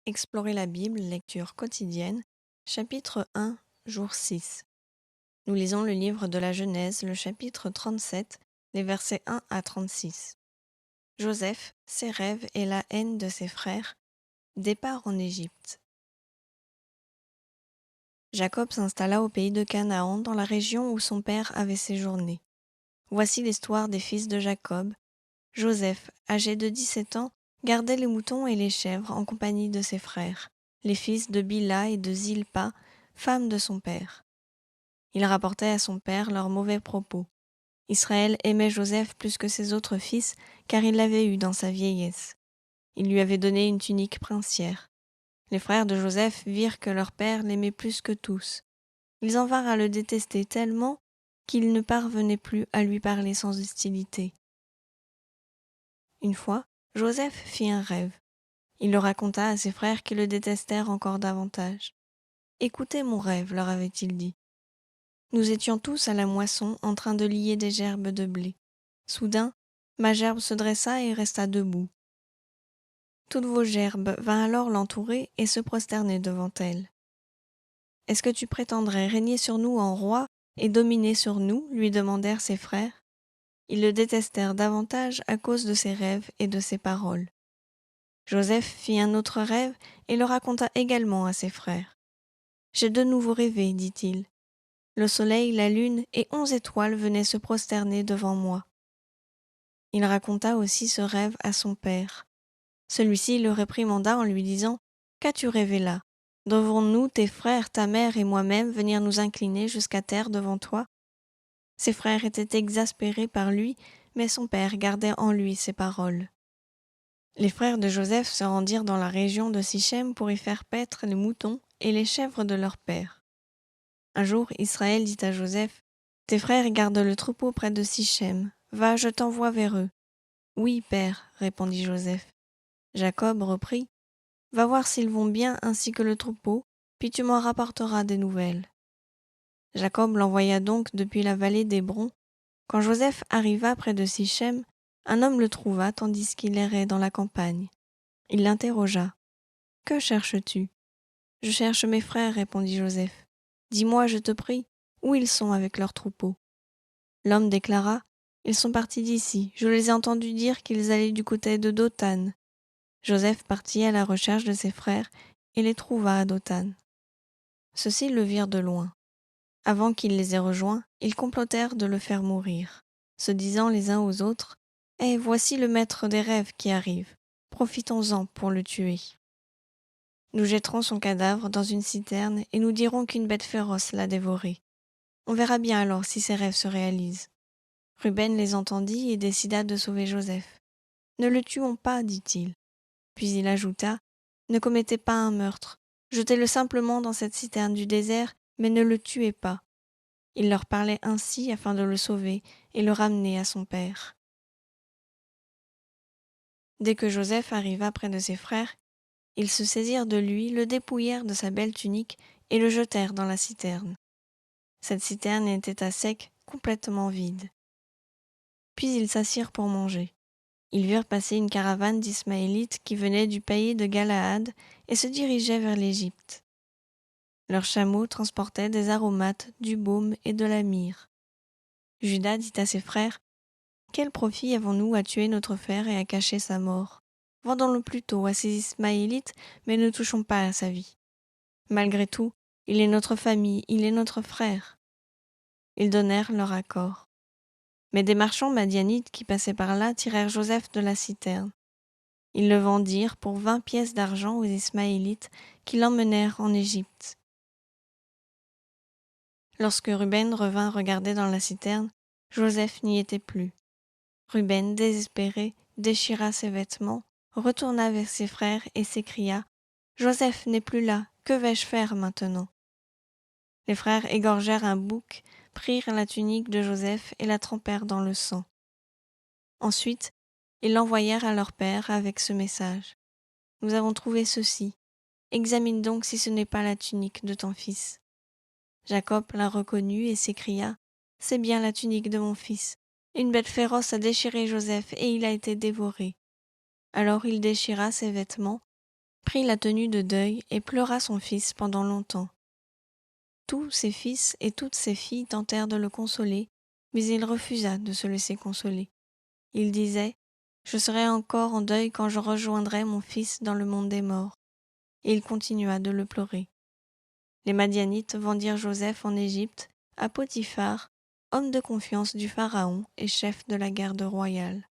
Explorer la Bible, lecture quotidienne, chapitre 1, jour 6. Nous lisons le livre de la Genèse, le chapitre 37, les versets 1 à 36. Joseph, ses rêves et la haine de ses frères, départ en Égypte. Jacob s'installa au pays de Canaan, dans la région où son père avait séjourné. Voici l'histoire des fils de Jacob. Joseph, âgé de 17 ans, gardait les moutons et les chèvres en compagnie de ses frères, les fils de Bila et de Zilpa, femme de son père. Il rapportait à son père leurs mauvais propos. Israël aimait Joseph plus que ses autres fils, car il l'avait eu dans sa vieillesse. Il lui avait donné une tunique princière. Les frères de Joseph virent que leur père l'aimait plus que tous. Ils en vinrent à le détester tellement qu'ils ne parvenaient plus à lui parler sans hostilité. Une fois, Joseph fit un rêve. Il le raconta à ses frères qui le détestèrent encore davantage. « Écoutez mon rêve, leur avait-il dit. Nous étions tous à la moisson en train de lier des gerbes de blé. Soudain, ma gerbe se dressa et resta debout. Toutes vos gerbes vinrent alors l'entourer et se prosterner devant elle. « Est-ce que tu prétendrais régner sur nous en roi et dominer sur nous ?» lui demandèrent ses frères. Ils le détestèrent davantage à cause de ses rêves et de ses paroles. Joseph fit un autre rêve et le raconta également à ses frères. « J'ai de nouveau rêvé, dit-il. Le soleil, la lune et 11 étoiles venaient se prosterner devant moi. » Il raconta aussi ce rêve à son père. Celui-ci le réprimanda en lui disant « Qu'as-tu rêvé là ? Devons-nous, tes frères, ta mère et moi-même venir nous incliner jusqu'à terre devant toi ?» Ses frères étaient exaspérés par lui, mais son père gardait en lui ses paroles. Les frères de Joseph se rendirent dans la région de Sichem pour y faire paître les moutons et les chèvres de leur père. Un jour, Israël dit à Joseph, « Tes frères gardent le troupeau près de Sichem. Va, je t'envoie vers eux. » « Oui, père, répondit Joseph. Jacob reprit, « Va voir s'ils vont bien ainsi que le troupeau, puis tu m'en rapporteras des nouvelles. » Jacob l'envoya donc depuis la vallée d'Hébron. Quand Joseph arriva près de Sichem, un homme le trouva tandis qu'il errait dans la campagne. Il l'interrogea. « Que cherches-tu » ? « Je cherche mes frères, répondit Joseph. Dis-moi, je te prie, où ils sont avec leurs troupeaux. » L'homme déclara, « Ils sont partis d'ici, je les ai entendus dire qu'ils allaient du côté de Dothan. » Joseph partit à la recherche de ses frères et les trouva à Dothan. Ceux-ci le virent de loin. Avant qu'il les ait rejoints, ils complotèrent de le faire mourir, se disant les uns aux autres, « Eh, voici le maître des rêves qui arrive. Profitons-en pour le tuer. Nous jetterons son cadavre dans une citerne et nous dirons qu'une bête féroce l'a dévoré. On verra bien alors si ses rêves se réalisent. » Ruben les entendit et décida de sauver Joseph. « Ne le tuons pas, dit-il. » Puis il ajouta, « Ne commettez pas un meurtre. Jetez-le simplement dans cette citerne du désert, mais ne le tuez pas. » Il leur parlait ainsi afin de le sauver et le ramener à son père. Dès que Joseph arriva près de ses frères, ils se saisirent de lui, le dépouillèrent de sa belle tunique et le jetèrent dans la citerne. Cette citerne était à sec, complètement vide. Puis ils s'assirent pour manger. Ils virent passer une caravane d'Ismaélites qui venaient du pays de Galaad et se dirigeaient vers l'Égypte. Leurs chameaux transportaient des aromates, du baume et de la myrrhe. Juda dit à ses frères, « Quel profit avons-nous à tuer notre frère et à cacher sa mort ? Vendons-le plutôt à ces Ismaélites, mais ne touchons pas à sa vie. Malgré tout, il est notre famille, il est notre frère. » Ils donnèrent leur accord. Mais des marchands madianites qui passaient par là tirèrent Joseph de la citerne. Ils le vendirent pour 20 pièces d'argent aux Ismaélites qui l'emmenèrent en Égypte. Lorsque Ruben revint regarder dans la citerne, Joseph n'y était plus. Ruben, désespéré, déchira ses vêtements, retourna vers ses frères et s'écria « Joseph n'est plus là, que vais-je faire maintenant ?» Les frères égorgèrent un bouc, prirent la tunique de Joseph et la trempèrent dans le sang. Ensuite, ils l'envoyèrent à leur père avec ce message. « Nous avons trouvé ceci. Examine donc si ce n'est pas la tunique de ton fils. » Jacob la reconnut et s'écria « C'est bien la tunique de mon fils. Une bête féroce a déchiré Joseph et il a été dévoré. » Alors il déchira ses vêtements, prit la tenue de deuil et pleura son fils pendant longtemps. Tous ses fils et toutes ses filles tentèrent de le consoler, mais il refusa de se laisser consoler. Il disait : « Je serai encore en deuil quand je rejoindrai mon fils dans le monde des morts. » Et il continua de le pleurer. Les Madianites vendirent Joseph en Égypte à Potiphar, homme de confiance du Pharaon et chef de la garde royale.